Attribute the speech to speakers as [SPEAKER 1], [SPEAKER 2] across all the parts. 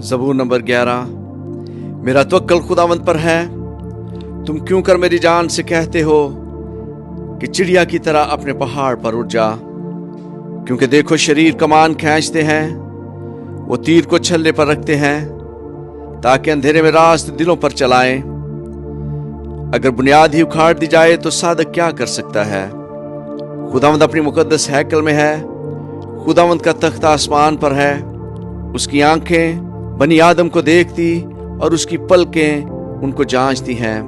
[SPEAKER 1] ज़बूर number 11। मेरा तवक्कल खुदावंद पर है। तुम क्यों कर मेरी जान से कहते हो कि चिड़िया की तरह अपने पहाड़ पर उड़ जा। क्योंकि देखो शरीर कमान खींचते हैं, वो तीर को छल्ले पर रखते हैं, ताकि अंधेरे में रास्त दिलों पर चलाएं। अगर बुनियाद ही उखाड़ दी जाए तो सादक क्या कर सकता है। खुदावंद अपनी मुकद्दस हैकल में है। खुदावंद का तख्त आसमान पर है। उसकी आंखें बनी आदम को देखती और उसकी पलकें उनको जांचती हैं।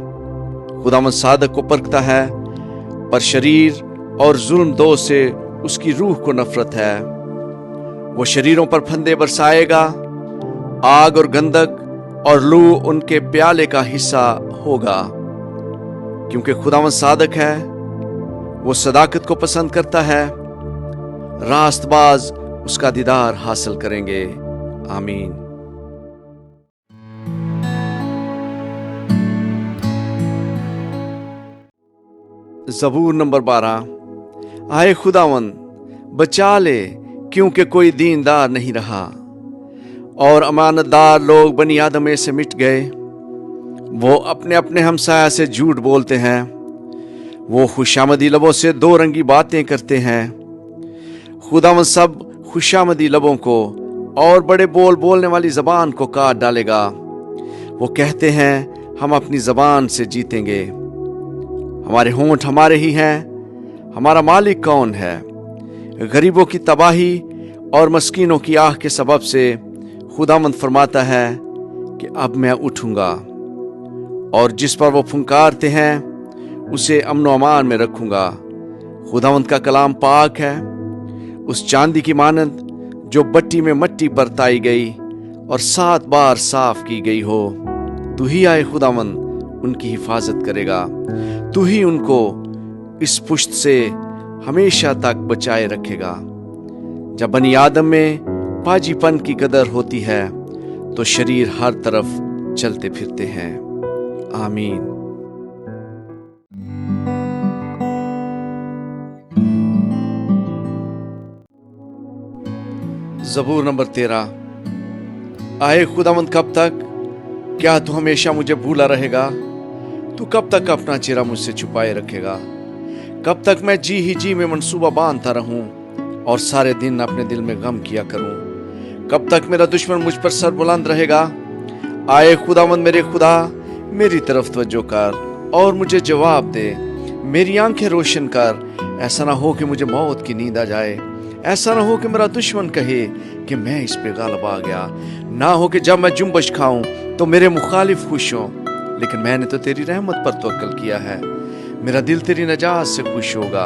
[SPEAKER 1] खुदावंद सादक को परखता है, पर शरीर और जुल्म दो से उसकी रूह को नफरत है। वो शरीरों पर फंदे बरसाएगा, आग और गंधक और लू उनके प्याले का हिस्सा होगा। क्योंकि खुदावंद सादक है, वो सदाकत को पसंद करता है। रास्तबाज उसका दीदार हासिल करेंगे। आमीन। ज़बूर नंबर 12। आए खुदावंद बचा ले, क्योंकि कोई दीनदार नहीं रहा और अमानतदार लोग बनी आदम में से मिट गए। वो अपने अपने हमसाया से झूठ बोलते हैं। वो खुशामदी लबों से दो रंगी बातें करते हैं। खुदावंद सब खुशामदी लबों को और बड़े बोल बोलने वाली जबान को काट डालेगा। वो कहते हैं हम अपनी जबान से जीतेंगे। हमारे होंठ हमारे ही हैं, हमारा मालिक कौन है। गरीबों की तबाही और मस्कीनों की आह के सबब से खुदावंद फरमाता है कि अब मैं उठूंगा और जिस पर वो फुंकारते हैं उसे अमनो अमान में रखूंगा। खुदावंद का कलाम पाक है, उस चांदी की मानंद जो बट्टी में मट्टी बरताई गई और 7 बार साफ की गई हो। तू ही आए खुदावंद उनकी हिफाजत करेगा। तू ही उनको इस पुश्त से हमेशा तक बचाए रखेगा। जब बनी आदम में पाजीपन की कदर होती है तो शरीर हर तरफ चलते फिरते हैं। आमीन। ज़बूर नंबर 13। आए खुदावंद कब तक? क्या तू हमेशा मुझे भूला रहेगा? तू कब तक अपना चेहरा मुझसे छुपाए रखेगा? कब तक मैं जी ही जी में मंसूबा बांधता रहूं और सारे दिन अपने दिल में गम किया करूं? कब तक मेरा दुश्मन मुझ पर सर बुलंद रहेगा? आए खुदावंद मेरे खुदा, मेरी तरफ तवज्जो कर और मुझे जवाब दे। मेरी आंखें रोशन कर। ऐसा ना हो कि मुझे मौत की नींद आ जाए। ऐसा ना हो कि मेरा दुश्मन कहे कि मैं इस पे गालिब आ गया। ना हो कि जब मैं जुम्बश खाऊं तो मेरे मुखालिफ खुश हों। लेकिन मैंने तो तेरी रहमत पर तवक्कल किया है। मेरा दिल तेरी नजात से खुश होगा।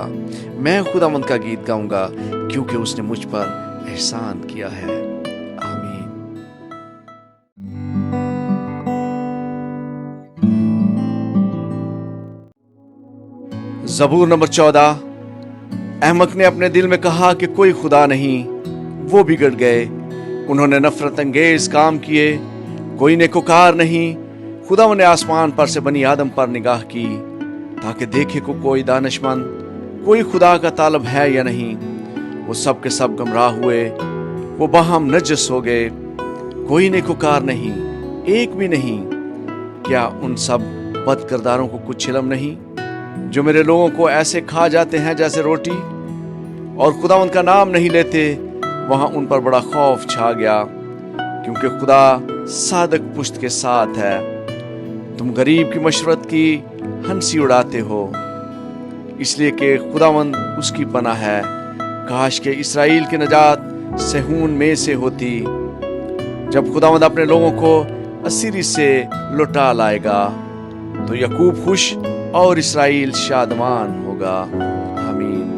[SPEAKER 1] मैं खुदावंद का गीत गाऊंगा, क्योंकि उसने मुझ पर एहसान किया है। आमीन। ज़बूर नंबर 14। अहमक ने अपने दिल में कहा कि कोई खुदा नहीं। वो बिगड़ गए, उन्होंने नफरत अंगेज काम किए। कोई नेकोकार नहीं। खुदावंद ने आसमान पर से बनी आदम पर निगाह की, ताकि देखे को कोई दानिशमंद, कोई खुदा का तालब है या नहीं। वो सब के सब गमराह हुए, वो बाहम नजस हो गए। कोई नेकोकार नहीं, एक भी नहीं। क्या उन सब बद किरदारों को कुछ इल्म नहीं, जो मेरे लोगों को ऐसे खा जाते हैं जैसे रोटी, और खुदावंद का नाम नहीं लेते? वहां उन पर बड़ा खौफ छा गया, क्योंकि खुदा सादक पुश्त के साथ है। तुम गरीब की मशवरत की हंसी उड़ाते हो, इसलिए कि खुदावंद उसकी पनाह है। काश के इसराइल की नजात सेहून में से होती। जब खुदावंद अपने लोगों को असीरी से लौटा लाएगा तो याकूब खुश और इसराइल शादमान होगा। आमीन।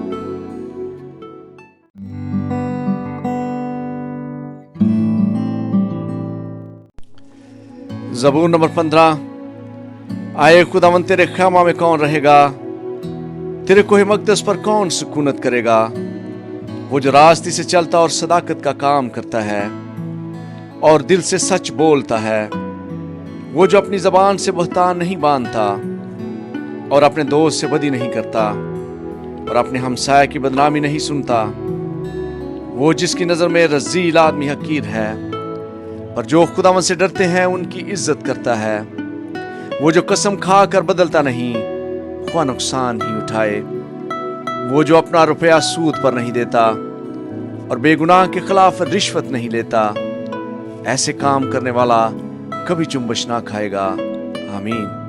[SPEAKER 1] ज़बूर नंबर 15। आए खुदावंद तेरे ख़ैमा में कौन रहेगा? तेरे कोहे मक़दस पर कौन सुकूनत करेगा? वो जो रास्ते से चलता और सदाकत का काम करता है और दिल से सच बोलता है। वो जो अपनी ज़बान से बहतान नहीं बांधता और अपने दोस्त से बदी नहीं करता और अपने हमसाया की बदनामी नहीं सुनता। वो जिसकी नज़र में रज़ील आदमी हकीर है। پر جو خداوند سے ڈرتے ہیں ان کی عزت کرتا ہے۔ وہ جو قسم کھا کر بدلتا نہیں، خواہ نقصان ہی اٹھائے۔ وہ جو اپنا روپیہ سود پر نہیں دیتا اور بے گناہ کے خلاف رشوت نہیں لیتا، ایسے کام کرنے والا کبھی چنبش نہ کھائے گا۔ آمین۔